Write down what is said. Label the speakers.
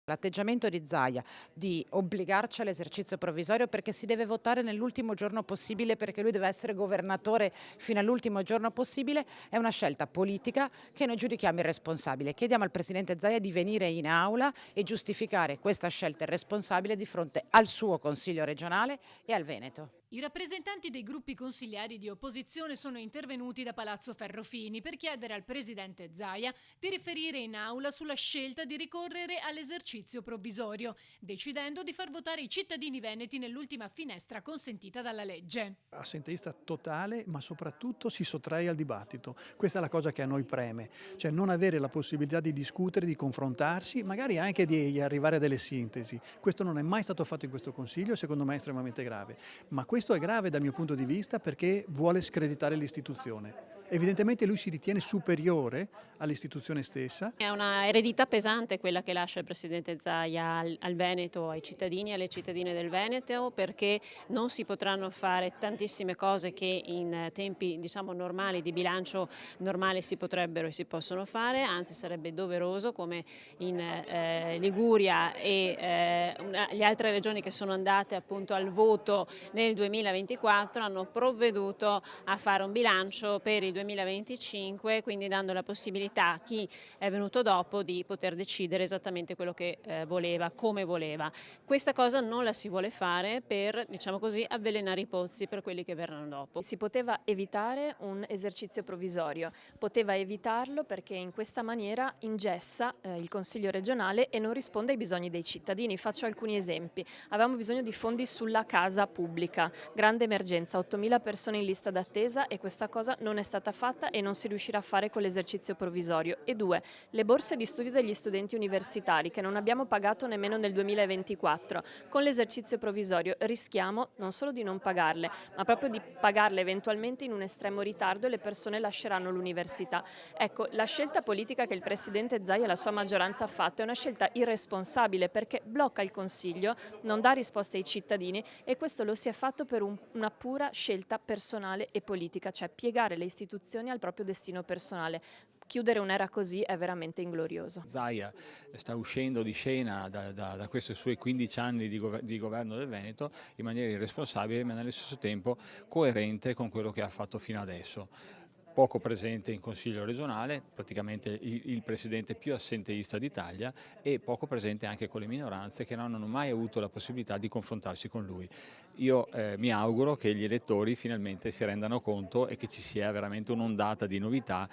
Speaker 1: L'atteggiamento di Zaia di obbligarci all'esercizio provvisorio perché si deve votare nell'ultimo giorno possibile, perché lui deve essere governatore fino all'ultimo giorno possibile, è una scelta politica che noi giudichiamo irresponsabile. Chiediamo al Presidente Zaia di venire in aula e giustificare questa scelta irresponsabile di fronte al suo Consiglio regionale e al Veneto.
Speaker 2: I rappresentanti dei gruppi consigliari di opposizione sono intervenuti da Palazzo Ferrofini per chiedere al presidente Zaia di riferire in aula sulla scelta di ricorrere all'esercizio provvisorio, decidendo di far votare i cittadini veneti nell'ultima finestra consentita dalla legge.
Speaker 3: Assenteista totale, ma soprattutto si sottrae al dibattito. Questa è la cosa che a noi preme, cioè non avere la possibilità di discutere, di confrontarsi, magari anche di arrivare a delle sintesi. Questo non è mai stato fatto in questo Consiglio e secondo me è estremamente grave. Ma questo è grave dal mio punto di vista perché vuole screditare l'istituzione. Evidentemente lui si ritiene superiore all'istituzione stessa.
Speaker 4: È una eredità pesante quella che lascia il Presidente Zaia al Veneto, ai cittadini e alle cittadine del Veneto, perché non si potranno fare tantissime cose che in tempi normali, di bilancio normale si potrebbero e si possono fare, anzi sarebbe doveroso, come in Liguria e le altre regioni che sono andate appunto al voto nel 2024 hanno provveduto a fare un bilancio per il 2025, quindi dando la possibilità a chi è venuto dopo di poter decidere esattamente quello che voleva, come voleva. Questa cosa non la si vuole fare per, diciamo così, avvelenare i pozzi per quelli che verranno dopo.
Speaker 5: Si poteva evitare un esercizio provvisorio, poteva evitarlo perché in questa maniera ingessa il Consiglio regionale e non risponde ai bisogni dei cittadini. Faccio alcuni esempi. Avevamo bisogno di fondi sulla casa pubblica, grande emergenza, 8.000 persone in lista d'attesa e questa cosa non è stata fatta e non si riuscirà a fare con l'esercizio provvisorio. E due, le borse di studio degli studenti universitari che non abbiamo pagato nemmeno nel 2024. Con l'esercizio provvisorio rischiamo non solo di non pagarle, ma proprio di pagarle eventualmente in un estremo ritardo e le persone lasceranno l'università. Ecco, la scelta politica che il Presidente Zaia e la sua maggioranza ha fatto è una scelta irresponsabile perché blocca il Consiglio, non dà risposte ai cittadini e questo lo si è fatto per una pura scelta personale e politica, cioè piegare le istituzioni al proprio destino personale. Chiudere un'era così è veramente inglorioso.
Speaker 6: Zaia sta uscendo di scena da questi suoi 15 anni di governo del Veneto in maniera irresponsabile, ma nello stesso tempo coerente con quello che ha fatto fino adesso. Poco presente in Consiglio regionale, praticamente il presidente più assenteista d'Italia, e poco presente anche con le minoranze che non hanno mai avuto la possibilità di confrontarsi con lui. Io mi auguro che gli elettori finalmente si rendano conto e che ci sia veramente un'ondata di novità.